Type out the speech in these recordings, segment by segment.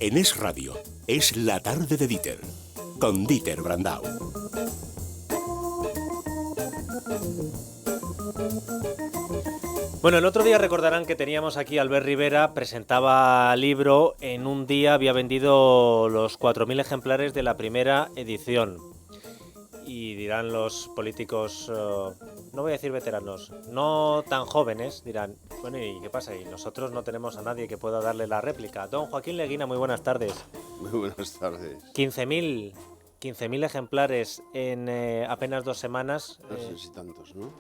En Es Radio, es la tarde de Dieter, con Dieter Brandau. Bueno, el otro día recordarán que teníamos aquí a Albert Rivera, presentaba libro, en un día había vendido los 4.000 ejemplares de la primera edición. Y dirán los políticos, no voy a decir veteranos, no tan jóvenes, dirán, bueno, ¿y qué pasa? Y nosotros no tenemos a nadie que pueda darle la réplica. Don Joaquín Leguina, muy buenas tardes. Muy buenas tardes. 15.000 ejemplares en apenas 2 semanas. No sé si tantos, ¿no?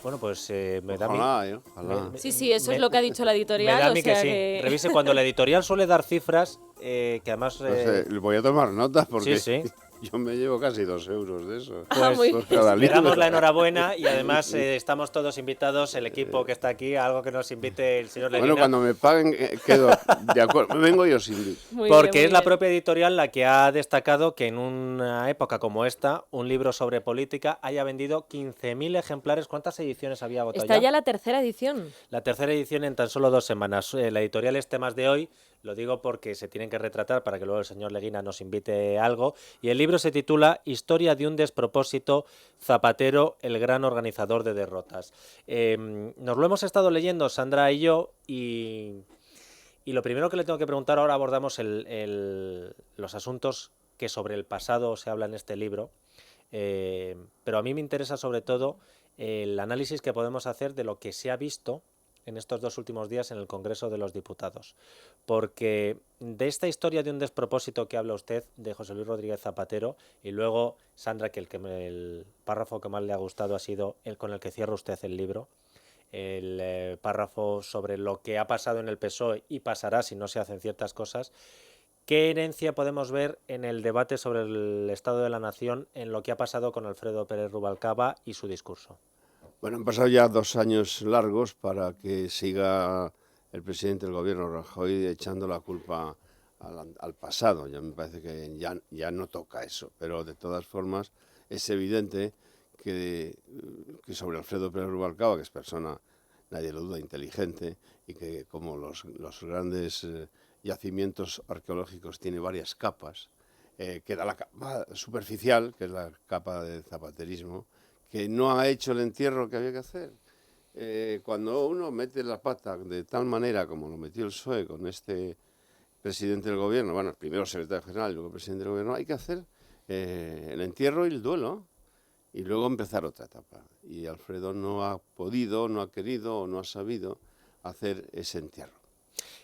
Bueno, pues me da Ojalá, ojalá. Sí, eso es lo que ha dicho la editorial. Me da a o mí sea que sí. Revise cuando la editorial suele dar cifras, que además... No sé, voy a tomar notas porque Sí. yo me llevo casi 2 euros de eso. muy Por bien. cada Le libro. damos la enhorabuena y además estamos todos invitados, el equipo que está aquí, a algo que nos invite el señor Leguina. Bueno, cuando me paguen quedo de acuerdo. Vengo y os invito. Muy Porque bien, es la muy propia editorial la que ha destacado que en una época como esta, un libro sobre política haya vendido 15.000 ejemplares. ¿Cuántas ediciones había bien. agotado Está ya la tercera edición. La tercera edición en tan solo 2 semanas. La editorial es Temas de Hoy, lo digo porque se tienen que retratar para que luego el señor Leguina nos invite algo. Y el libro se titula Historia de un despropósito, Zapatero, el gran organizador de derrotas. Nos lo hemos estado leyendo Sandra y yo y lo primero que le tengo que preguntar, ahora abordamos los asuntos que sobre el pasado se habla en este libro, pero a mí me interesa sobre todo el análisis que podemos hacer de lo que se ha visto en estos 2 últimos días en el Congreso de los Diputados. Porque de esta historia de un despropósito que habla usted, de José Luis Rodríguez Zapatero, y luego, Sandra, que el párrafo que más le ha gustado ha sido el con el que cierra usted el libro, el párrafo sobre lo que ha pasado en el PSOE y pasará si no se hacen ciertas cosas. ¿Qué herencia podemos ver en el debate sobre el Estado de la Nación en lo que ha pasado con Alfredo Pérez Rubalcaba y su discurso? Bueno, han pasado ya 2 años largos para que siga el presidente del gobierno, Rajoy, echando la culpa al pasado. Ya me parece que ya no toca eso, pero de todas formas es evidente que sobre Alfredo Pérez Rubalcaba, que es persona, nadie lo duda, inteligente, y que como los grandes yacimientos arqueológicos tiene varias capas, queda la capa superficial, que es la capa de zapaterismo, que no ha hecho el entierro que había que hacer. Cuando uno mete la pata de tal manera como lo metió el PSOE con este presidente del gobierno, bueno, primero secretario general y luego presidente del gobierno, hay que hacer el entierro y el duelo y luego empezar otra etapa. Y Alfredo no ha podido, no ha querido o no ha sabido hacer ese entierro.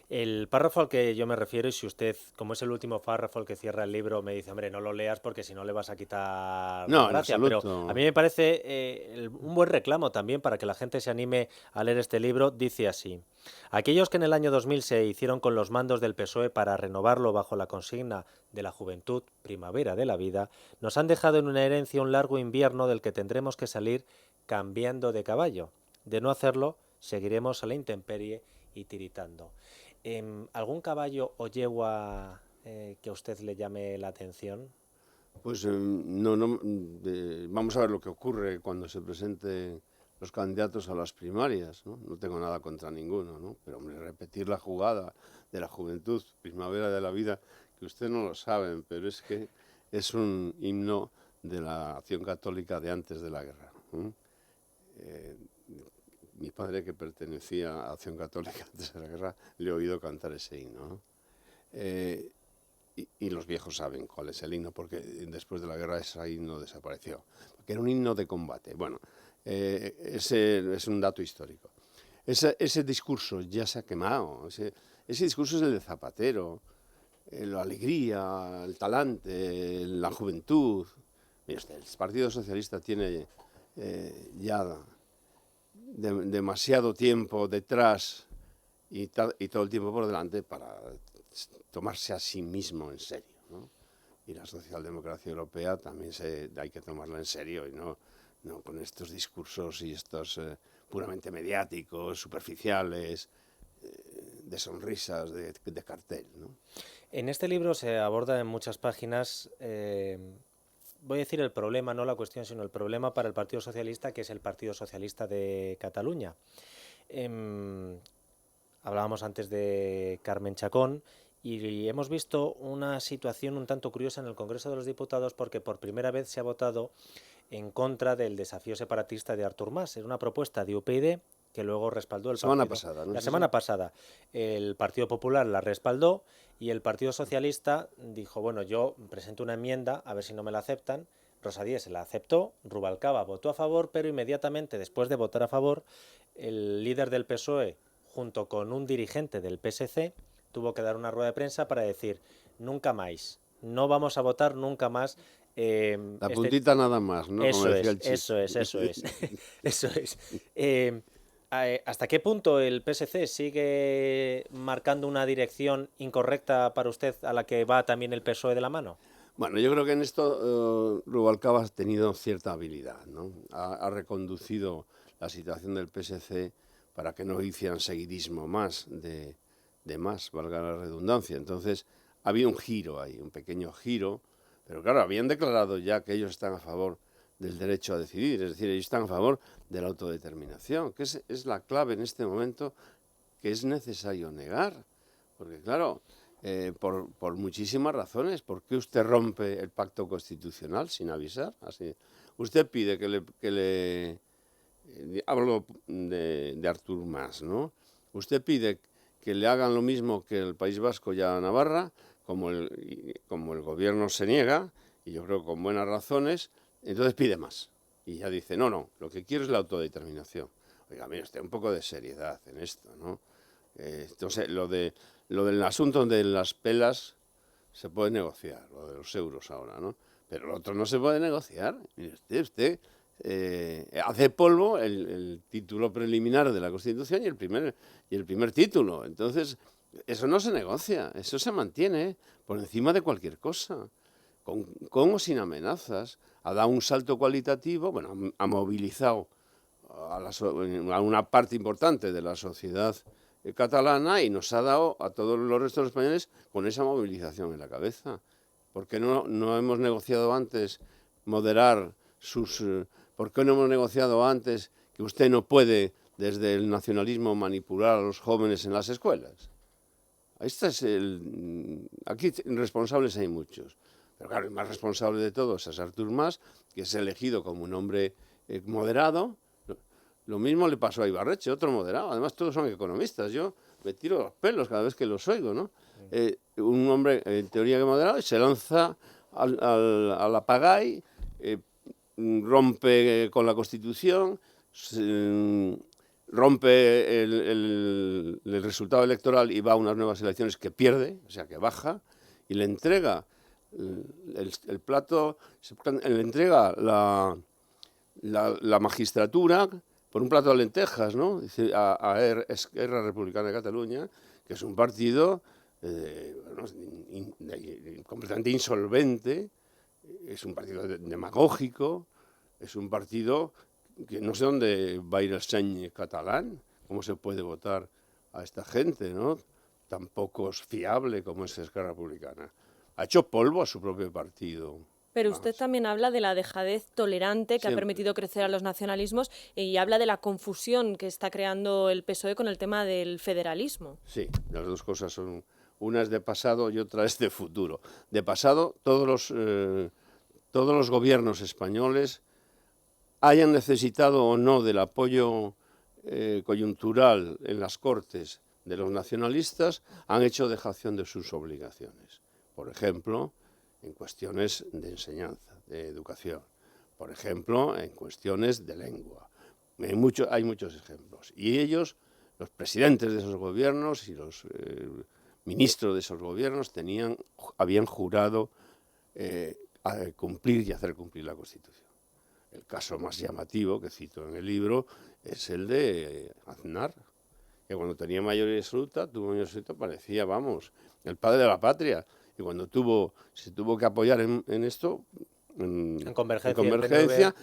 El párrafo al que yo me refiero, y si usted, como es el último párrafo el que cierra el libro, me dice, hombre, no lo leas porque si no le vas a quitar No, la gracia, en pero absoluto. a mí me parece un buen reclamo también para que la gente se anime a leer este libro. Dice así: aquellos que en el año 2000 se hicieron con los mandos del PSOE para renovarlo bajo la consigna de la juventud, primavera de la vida, nos han dejado en una herencia un largo invierno del que tendremos que salir cambiando de caballo. De no hacerlo, seguiremos a la intemperie y tiritando. ¿Algún caballo o yegua que a usted le llame la atención? Pues vamos a ver lo que ocurre cuando se presenten los candidatos a las primarias, ¿no? No tengo nada contra ninguno, ¿no? Pero hombre, repetir la jugada de la juventud, primavera de la vida, que ustedes no lo saben, pero es que es un himno de la acción católica de antes de la guerra. Mi padre, que pertenecía a Acción Católica antes de la guerra, le he oído cantar ese himno, ¿no? Y los viejos saben cuál es el himno, porque después de la guerra ese himno desapareció, porque era un himno de combate. Bueno, ese es un dato histórico. Ese discurso ya se ha quemado, ese discurso es el de Zapatero, la alegría, el talante, la juventud. Mire usted, el Partido Socialista tiene ya demasiado tiempo detrás y todo el tiempo por delante para tomarse a sí mismo en serio, ¿no? Y la socialdemocracia europea también hay que tomarla en serio y no con estos discursos y estos puramente mediáticos, superficiales, de sonrisas, de cartel, ¿no? En este libro se aborda en muchas páginas, voy a decir el problema, no la cuestión, sino el problema para el Partido Socialista, que es el Partido Socialista de Cataluña. Hablábamos antes de Carmen Chacón Y hemos visto una situación un tanto curiosa en el Congreso de los Diputados porque por primera vez se ha votado en contra del desafío separatista de Artur Mas. Era una propuesta de UPyD que luego respaldó el Semana partido. pasada, ¿no? La ¿Es semana eso? pasada el Partido Popular la respaldó y el Partido Socialista dijo, bueno, yo presento una enmienda, a ver si no me la aceptan. Rosa Díez se la aceptó, Rubalcaba votó a favor, pero inmediatamente después de votar a favor, el líder del PSOE, junto con un dirigente del PSC, tuvo que dar una rueda de prensa para decir, nunca más, no vamos a votar nunca más. La puntita nada más, ¿no? Como Eso decía es, el chiste. eso es, eso es. ¿Hasta qué punto el PSC sigue marcando una dirección incorrecta para usted a la que va también el PSOE de la mano? Bueno, yo creo que en esto Rubalcaba ha tenido cierta habilidad, ¿no? Ha reconducido la situación del PSC para que no hicieran seguidismo más de más, valga la redundancia. Entonces, había un giro ahí, un pequeño giro, pero claro, habían declarado ya que ellos están a favor del derecho a decidir, es decir, ellos están a favor de la autodeterminación, que es la clave en este momento que es necesario negar, porque claro, por muchísimas razones. ¿Por qué usted rompe el pacto constitucional sin avisar? Así, usted pide hablo de Artur Mas, ¿no? Usted pide que le hagan lo mismo que el País Vasco y a Navarra, como el gobierno se niega, y yo creo que con buenas razones, entonces pide más. Y ya dice, no, lo que quiero es la autodeterminación. Oiga, mire usted, un poco de seriedad en esto, ¿no? Entonces, lo del asunto de las pelas se puede negociar, lo de los euros ahora, ¿no? Pero lo otro no se puede negociar. Mire usted hace polvo el título preliminar de la Constitución y el primer título. Entonces, eso no se negocia, eso se mantiene por encima de cualquier cosa, con o sin amenazas. Ha dado un salto cualitativo, bueno, ha movilizado a una parte importante de la sociedad catalana y nos ha dado a todos los restos de los españoles con esa movilización en la cabeza. ¿Por qué no hemos negociado antes moderar ¿por qué no hemos negociado antes que usted no puede desde el nacionalismo manipular a los jóvenes en las escuelas? Aquí responsables hay muchos. Pero claro, el más responsable de todos es Artur Mas, que es elegido como un hombre moderado. Lo mismo le pasó a Ibarretxe, otro moderado. Además, todos son economistas. Yo me tiro los pelos cada vez que los oigo, ¿no? Un hombre, en teoría, que moderado, y se lanza a la pagay, rompe con la Constitución, rompe el resultado electoral y va a unas nuevas elecciones que pierde, o sea, que baja, y le entrega el plato, le entrega la magistratura por un plato de lentejas, ¿no? Dice, a Esquerra Republicana de Cataluña, que es un partido completamente insolvente, es un partido demagógico, es un partido que no sé dónde va a ir el seny catalán, cómo se puede votar a esta gente, ¿no? Tampoco es fiable como es Esquerra Republicana. Ha hecho polvo a su propio partido. Pero usted también habla de la dejadez tolerante que ha Siempre. permitido crecer a los nacionalismos y habla de la confusión que está creando el PSOE con el tema del federalismo. Sí, las dos cosas son, una es de pasado y otra es de futuro. De pasado, todos los gobiernos españoles, hayan necesitado o no del apoyo coyuntural en las Cortes de los nacionalistas, han hecho dejación de sus obligaciones. Por ejemplo, en cuestiones de enseñanza, de educación. Por ejemplo, en cuestiones de lengua. Hay muchos ejemplos. Y ellos, los presidentes de esos gobiernos y los ministros de esos gobiernos, habían jurado a cumplir y hacer cumplir la Constitución. El caso más llamativo que cito en el libro es el de Aznar, que cuando tenía mayoría absoluta, parecía, vamos, el padre de la patria. Y cuando se tuvo que apoyar en esto, en Convergencia,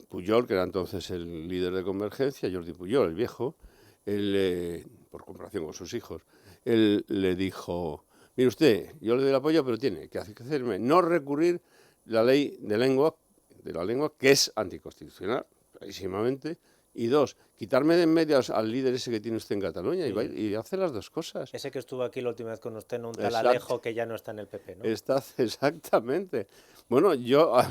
Pujol, que era entonces el líder de Convergencia, Jordi Pujol, el viejo, por comparación con sus hijos, él le dijo, mire usted, yo le doy el apoyo, pero tiene que hacerme no recurrir la ley de la lengua, que es anticonstitucional, clarísimamente, Y dos, quitarme de en medio al líder ese que tiene usted en Cataluña y hace las dos cosas. Ese que estuvo aquí la última vez con usted, no un tal Exacto. Alejo que ya no está en el PP, ¿no? Exactamente. Bueno, yo a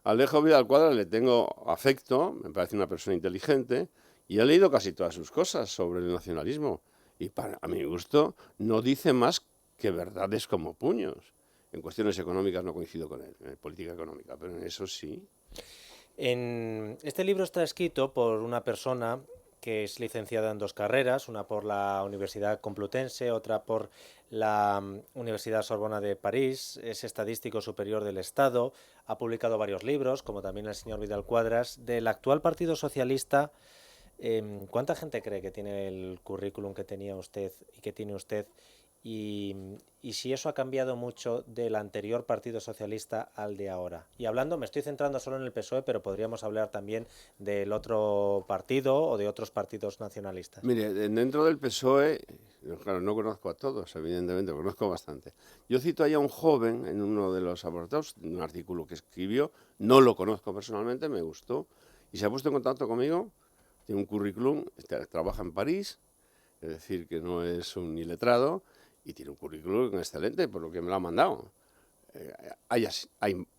Alejo Vidal Quadras le tengo afecto, me parece una persona inteligente, y he leído casi todas sus cosas sobre el nacionalismo. Y a mi gusto no dice más que verdades como puños. En cuestiones económicas no coincido con él, en política económica, pero en eso sí. Este libro está escrito por una persona que es licenciada en 2 carreras, una por la Universidad Complutense, otra por la Universidad Sorbona de París, es estadístico superior del Estado, ha publicado varios libros, como también el señor Vidal Quadras, del actual Partido Socialista. ¿Cuánta gente cree que tiene el currículum que tenía usted y que tiene usted? Y si eso ha cambiado mucho del anterior Partido Socialista al de ahora. Y hablando, me estoy centrando solo en el PSOE, pero podríamos hablar también del otro partido o de otros partidos nacionalistas. Mire, dentro del PSOE, claro, no conozco a todos, evidentemente, conozco bastante. Yo cito ahí a un joven en uno de los apartados, un artículo que escribió, no lo conozco personalmente, me gustó, y se ha puesto en contacto conmigo, tiene un currículum, trabaja en París, es decir, que no es un iletrado, y tiene un currículum excelente, por lo que me lo ha mandado.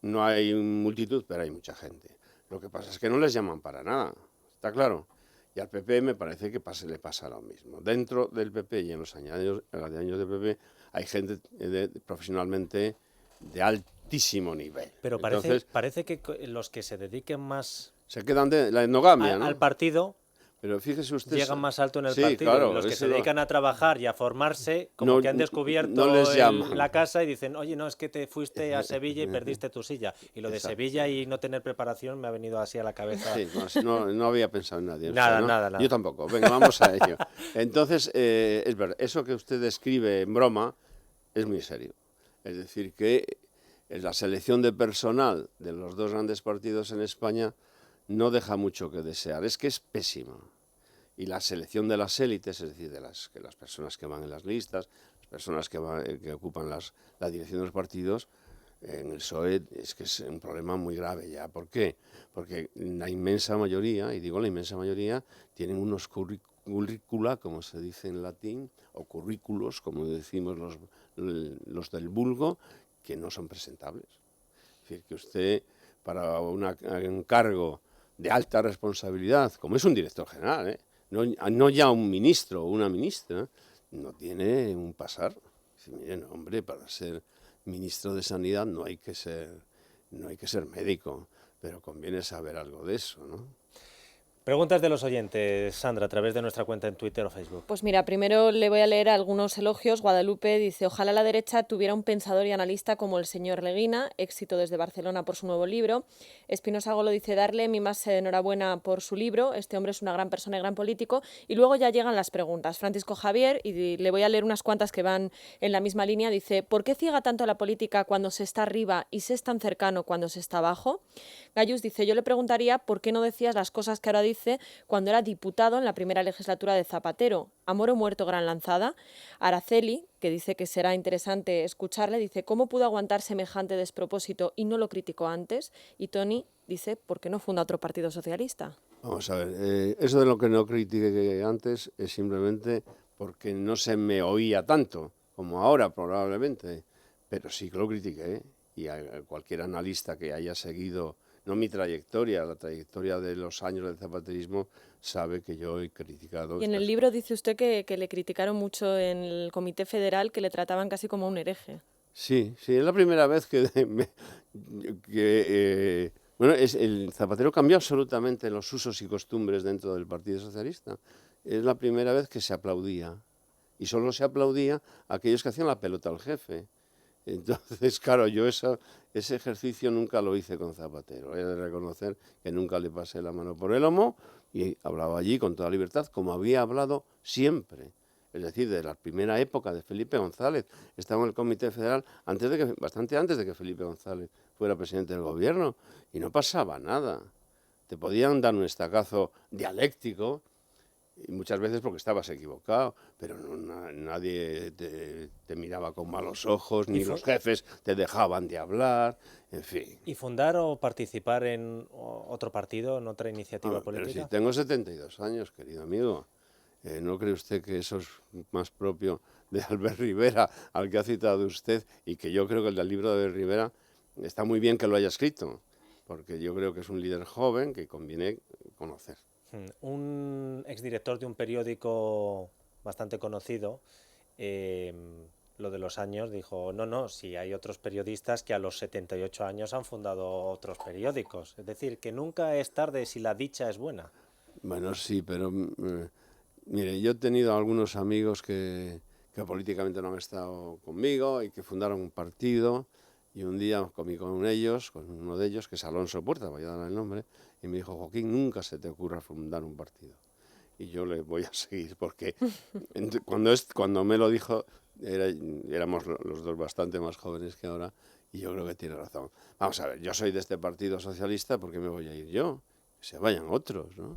No hay multitud, pero hay mucha gente. Lo que pasa es que no les llaman para nada, ¿está claro? Y al PP me parece que le pasa lo mismo. Dentro del PP y en los años del PP hay gente profesionalmente de altísimo nivel. Pero parece que los que se dediquen más se quedan de la endogamia, ¿no? al partido... Pero fíjese usted, llegan más alto en el sí, partido. Claro, los que se dedican a trabajar y a formarse, como no, que han descubierto no les la casa y dicen, oye, no, es que te fuiste a Sevilla y perdiste tu silla. Y lo de Exacto. Sevilla y no tener preparación me ha venido así a la cabeza. Sí, no había pensado en nadie. Nada, ¿no? nada. Yo tampoco. Venga, vamos a ello. Entonces, es verdad, eso que usted describe en broma es muy serio. Es decir, que la selección de personal de los 2 grandes partidos en España no deja mucho que desear. Es que es pésima. Y la selección de las élites, es decir, de las personas que van en las listas, las personas que ocupan la dirección de los partidos, en el PSOE es que es un problema muy grave ya. ¿Por qué? Porque la inmensa mayoría, y digo la inmensa mayoría, tienen unos currícula, como se dice en latín, o currículos, como decimos los del vulgo, que no son presentables. Es decir, que usted, para un cargo de alta responsabilidad, como es un director general, no ya un ministro o una ministra, no tiene un pasar. Dice, miren, hombre, para ser ministro de Sanidad no hay que ser médico, pero conviene saber algo de eso, ¿no? Preguntas de los oyentes, Sandra, a través de nuestra cuenta en Twitter o Facebook. Pues mira, primero le voy a leer algunos elogios. Guadalupe dice, ojalá la derecha tuviera un pensador y analista como el señor Leguina, éxito desde Barcelona por su nuevo libro. Espinosa Golo dice, darle mi más enhorabuena por su libro, este hombre es una gran persona y gran político. Y luego ya llegan las preguntas. Francisco Javier, y le voy a leer unas cuantas que van en la misma línea, dice, ¿por qué ciega tanto la política cuando se está arriba y se es tan cercano cuando se está abajo? Gallus dice, yo le preguntaría por qué no decías las cosas que ahora dice cuando era diputado en la primera legislatura de Zapatero. Amor o muerto, gran lanzada. Araceli, que dice que será interesante escucharle, dice, ¿cómo pudo aguantar semejante despropósito y no lo criticó antes? Y Tony dice, ¿por qué no funda otro partido socialista? Vamos a ver, eso de lo que no critiqué antes es simplemente porque no se me oía tanto como ahora probablemente, pero sí que lo critiqué, y a cualquier analista que haya seguido no mi trayectoria, la trayectoria de los años del zapaterismo, sabe que yo he criticado... Y en el libro dice usted que le criticaron mucho en el Comité Federal, que le trataban casi como un hereje. Sí, es la primera vez bueno, el Zapatero cambió absolutamente los usos y costumbres dentro del Partido Socialista. Es la primera vez que se aplaudía, y solo se aplaudía a aquellos que hacían la pelota al jefe. Entonces, claro, yo ese ejercicio nunca lo hice con Zapatero. He de reconocer que nunca le pasé la mano por el lomo y hablaba allí con toda libertad, como había hablado siempre. Es decir, de la primera época de Felipe González. Estaba en el Comité Federal bastante antes de que Felipe González fuera presidente del gobierno, y no pasaba nada. Te podían dar un estacazo dialéctico Y muchas veces porque estabas equivocado, pero nadie te miraba con malos ojos, ni los jefes te dejaban de hablar, en fin. ¿Y fundar o participar en otro partido, en otra iniciativa Pero si política? tengo 72 años, querido amigo, ¿no cree usted que eso es más propio de Albert Rivera, al que ha citado usted, y que yo creo que el del libro de Albert Rivera está muy bien que lo haya escrito, porque yo creo que es un líder joven que conviene conocer? Un exdirector de un periódico bastante conocido, eh, lo de los años, dijo, no, si hay otros periodistas que a los 78 años han fundado otros periódicos. Es decir, que nunca es tarde si la dicha es buena. Bueno, sí, pero mire, yo he tenido algunos amigos que políticamente no han estado conmigo y que fundaron un partido, y un día comí con ellos, con uno de ellos, que es Alonso Puerta, voy a dar el nombre, y me dijo, Joaquín, nunca se te ocurra fundar un partido. Y yo le voy a seguir, porque cuando me lo dijo, éramos los dos bastante más jóvenes que ahora, y yo creo que tiene razón. Vamos a ver, yo soy de este Partido Socialista, ¿por qué me voy a ir yo? Que se vayan otros, ¿no?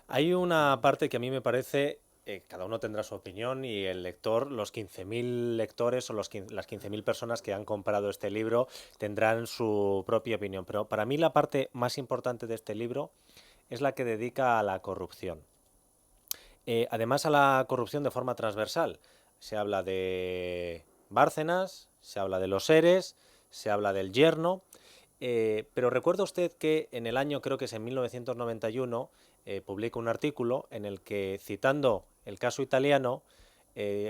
Hay una parte que a mí me parece, cada uno tendrá su opinión y el lector, los 15.000 lectores o las 15.000 personas que han comprado este libro tendrán su propia opinión. Pero para mí la parte más importante de este libro es la que dedica a la corrupción. Además a la corrupción de forma transversal. Se habla de Bárcenas, se habla de los ERES, se habla del yerno. Pero recuerda usted que en el año, creo que es en 1991, publica un artículo en el que, citando el caso italiano,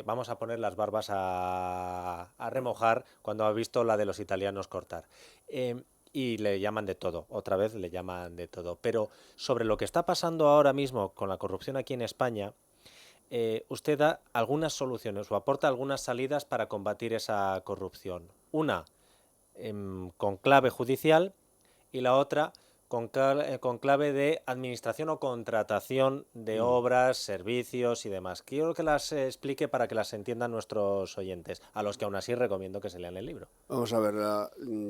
vamos a poner las barbas a remojar cuando ha visto la de los italianos cortar. Y le llaman de todo, otra vez le llaman de todo. Pero sobre lo que está pasando ahora mismo con la corrupción aquí en España, usted da algunas soluciones o aporta algunas salidas para combatir esa corrupción. Una, con clave judicial, y la otra con clave de administración o contratación de obras, servicios y demás. Quiero que las explique para que las entiendan nuestros oyentes, a los que aún así recomiendo que se lean el libro. Vamos a ver,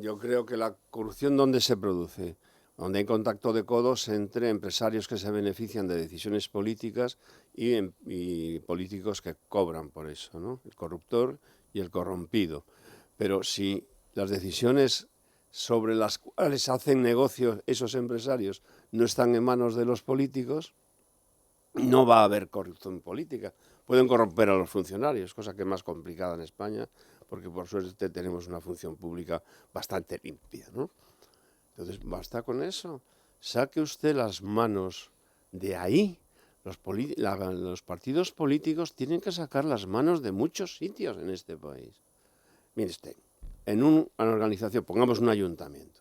yo creo que la corrupción, ¿dónde se produce? Donde hay contacto de codos entre empresarios que se benefician de decisiones políticas y políticos que cobran por eso, ¿no? El corruptor y el corrompido. Pero si las decisiones sobre las cuales hacen negocio esos empresarios no están en manos de los políticos, no va a haber corrupción política. Pueden corromper a los funcionarios, cosa que es más complicada en España, porque por suerte tenemos una función pública bastante limpia, ¿no? Entonces, basta con eso. Saque usted las manos de ahí. Los partidos políticos tienen que sacar las manos de muchos sitios en este país. Mire usted, en una organización, pongamos un ayuntamiento,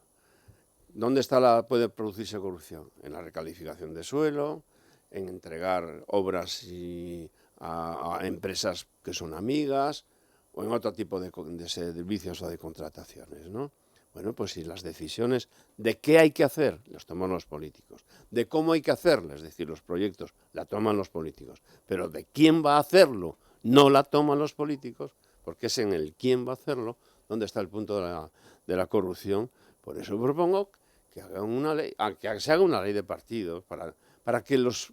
¿dónde puede producirse corrupción? En la recalificación de suelo, en entregar obras a empresas que son amigas, o en otro tipo de servicios o de contrataciones, ¿no? Bueno, pues si las decisiones de qué hay que hacer las toman los políticos, de cómo hay que hacerlas, es decir, los proyectos, la toman los políticos, pero de quién va a hacerlo no la toman los políticos, porque es en el quién va a hacerlo donde está el punto de la corrupción. Por eso propongo que hagan una ley, que se haga una ley de partidos para que los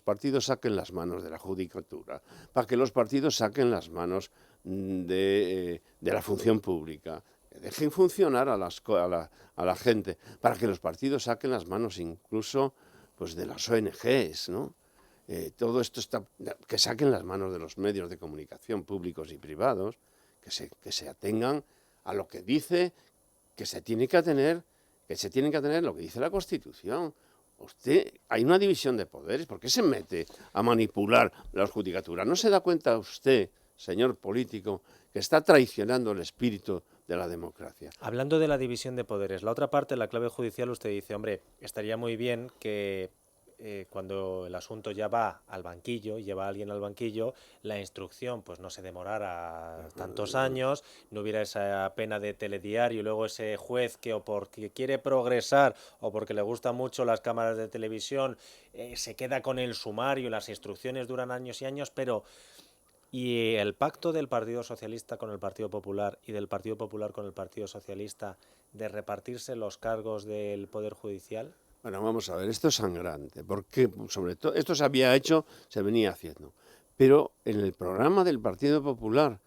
partidos saquen las manos de la judicatura, para que los partidos saquen las manos de la función pública, que dejen funcionar a la gente, para que los partidos saquen las manos incluso pues de las ONGs, ¿no? Todo esto que saquen las manos de los medios de comunicación públicos y privados, que se atengan a lo que dice que se tiene que atener lo que dice la Constitución. Hay una división de poderes. ¿Por qué se mete a manipular la judicatura? ¿No se da cuenta usted, señor político, que está traicionando el espíritu de la democracia? Hablando de la división de poderes, la otra parte, la clave judicial, usted dice, hombre, estaría muy bien que cuando el asunto ya va al banquillo, lleva a alguien al banquillo, la instrucción pues no se demorara tantos años, no hubiera esa pena de telediario y luego ese juez que o porque quiere progresar o porque le gustan mucho las cámaras de televisión se queda con el sumario y las instrucciones duran años y años, pero ¿y el pacto del Partido Socialista con el Partido Popular y del Partido Popular con el Partido Socialista de repartirse los cargos del Poder Judicial? Bueno, vamos a ver, esto es sangrante, porque sobre todo esto se había hecho, se venía haciendo, pero en el programa del Partido Popular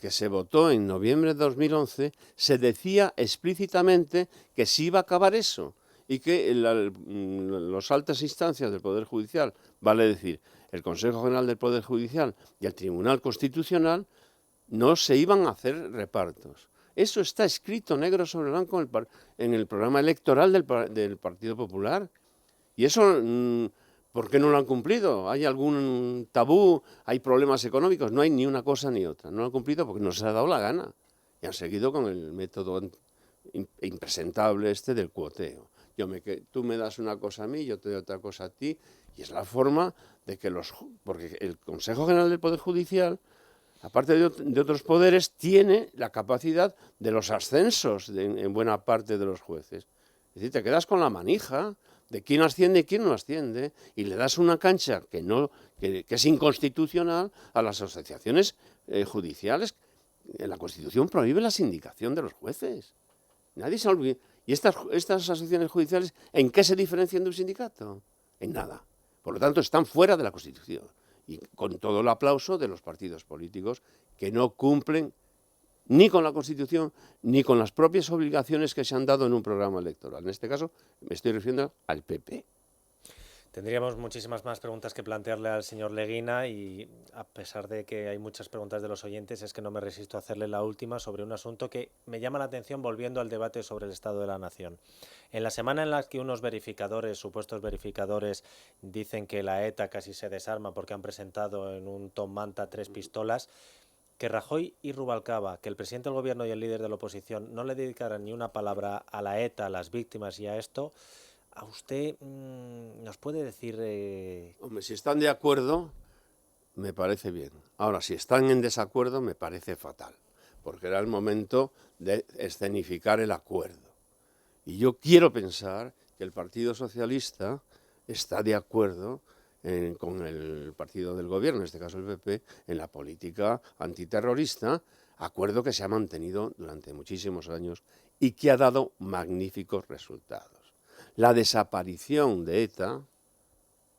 que se votó en noviembre de 2011 se decía explícitamente que se iba a acabar eso y que las altas instancias del Poder Judicial, vale decir, el Consejo General del Poder Judicial y el Tribunal Constitucional, no se iban a hacer repartos. Eso está escrito negro sobre blanco en el programa electoral del Partido Popular. Y eso, ¿por qué no lo han cumplido? ¿Hay algún tabú? ¿Hay problemas económicos? No hay ni una cosa ni otra. No lo han cumplido porque no se ha dado la gana. Y han seguido con el método impresentable este del cuoteo. Tú me das una cosa a mí, yo te doy otra cosa a ti. Y es la forma de que porque el Consejo General del Poder Judicial, aparte de otros poderes, tiene la capacidad de los ascensos en buena parte de los jueces. Es decir, te quedas con la manija de quién asciende y quién no asciende, y le das una cancha que es inconstitucional a las asociaciones judiciales. La Constitución prohíbe la sindicación de los jueces. Nadie se olvida. ¿Y estas asociaciones judiciales en qué se diferencian de un sindicato? En nada. Por lo tanto, están fuera de la Constitución. Y con todo el aplauso de los partidos políticos que no cumplen ni con la Constitución ni con las propias obligaciones que se han dado en un programa electoral. En este caso me estoy refiriendo al PP. Tendríamos muchísimas más preguntas que plantearle al señor Leguina y a pesar de que hay muchas preguntas de los oyentes, es que no me resisto a hacerle la última sobre un asunto que me llama la atención volviendo al debate sobre el Estado de la Nación. En la semana en la que unos verificadores, supuestos verificadores, dicen que la ETA casi se desarma porque han presentado en un Tom Manta 3 pistolas, que Rajoy y Rubalcaba, que el presidente del gobierno y el líder de la oposición no le dedicaran ni una palabra a la ETA, a las víctimas y a esto, ¿a usted nos puede decir...? Hombre, si están de acuerdo, me parece bien. Ahora, si están en desacuerdo, me parece fatal, porque era el momento de escenificar el acuerdo. Y yo quiero pensar que el Partido Socialista está de acuerdo con el partido del gobierno, en este caso el PP, en la política antiterrorista, acuerdo que se ha mantenido durante muchísimos años y que ha dado magníficos resultados. La desaparición de ETA,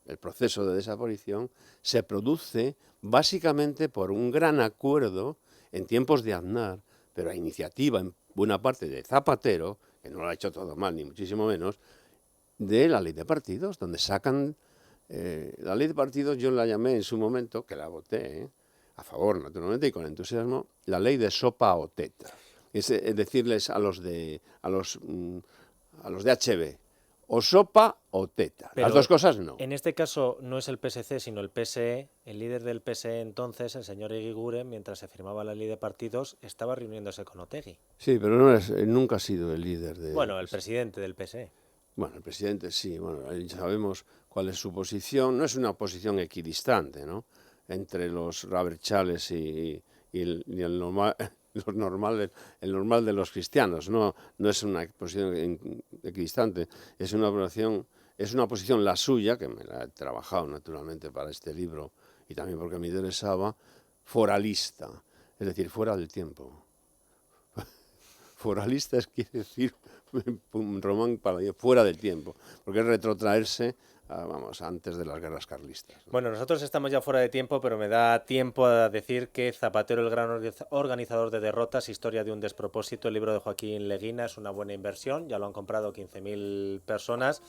el proceso de desaparición, se produce básicamente por un gran acuerdo en tiempos de Aznar, pero a iniciativa en buena parte de Zapatero, que no lo ha hecho todo mal, ni muchísimo menos, de la ley de partidos, donde sacan... la ley de partidos yo la llamé en su momento, que la voté, a favor naturalmente y con entusiasmo, la ley de sopa o teta. Es decirles a los de HB, o sopa o teta. Pero las dos cosas no. En este caso no es el PSC, sino el PSE. El líder del PSE entonces, el señor Eguiguren, mientras se firmaba la ley de partidos, estaba reuniéndose con Otegi. Sí, pero nunca ha sido el líder de... Bueno, el presidente del PSE. Bueno, el presidente sí, bueno, sabemos cuál es su posición. No es una posición equidistante, ¿no? Entre los raberchales y el normal... el normal de los cristianos, no es una posición equidistante, es una posición la suya, que me la he trabajado naturalmente para este libro y también porque me interesaba, foralista, es decir, fuera del tiempo. Foralista quiere decir, Román Paladino, fuera del tiempo, porque es retrotraerse antes de las guerras carlistas, ¿no? Bueno, nosotros estamos ya fuera de tiempo, pero me da tiempo a decir que Zapatero, el gran organizador de derrotas, historia de un despropósito, el libro de Joaquín Leguina, es una buena inversión, ya lo han comprado 15.000 personas,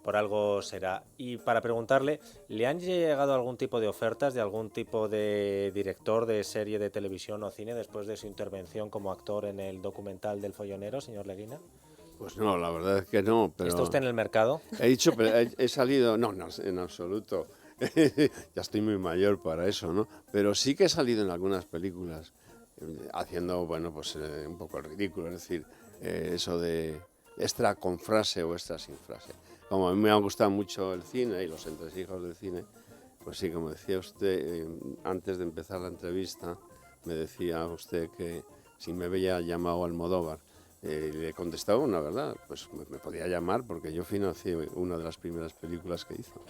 por algo será. Y para preguntarle, ¿le han llegado algún tipo de ofertas de algún tipo de director de serie de televisión o cine después de su intervención como actor en el documental del Follonero, señor Leguina? Pues no, la verdad es que no. Pero ¿Está usted en el mercado? He dicho, pero he salido... No, en absoluto. Ya estoy muy mayor para eso, ¿no? Pero sí que he salido en algunas películas haciendo, bueno, pues un poco el ridículo, es decir, eso de extra con frase o extra sin frase. Como a mí me ha gustado mucho el cine y los entresijos del cine, pues sí, como decía usted, antes de empezar la entrevista, me decía usted que si me había llamado Almodóvar. Le he contestado una verdad, pues me podía llamar porque yo financié una de las primeras películas que hizo.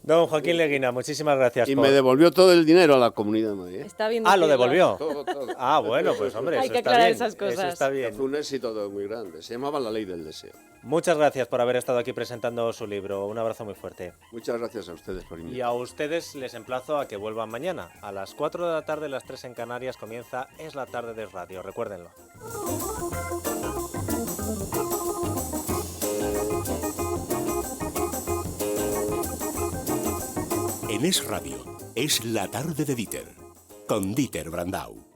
Don Joaquín Leguina, muchísimas gracias. Y me devolvió todo el dinero a la Comunidad de Madrid. Está bien Ah, ¿lo decirlo. devolvió? Todo. Ah, bueno, pues hombre, Hay eso que está aclarar bien. esas cosas. Eso está bien. Fue un éxito muy grande. Se llamaba La Ley del Deseo. Muchas gracias por haber estado aquí presentando su libro. Un abrazo muy fuerte. Muchas gracias a ustedes por invitarme. Y a ustedes les emplazo a que vuelvan mañana. A las 4 de la tarde, las 3 en Canarias, comienza Es la tarde de radio. Recuérdenlo. En Es Radio, es la tarde de Dieter, con Dieter Brandau.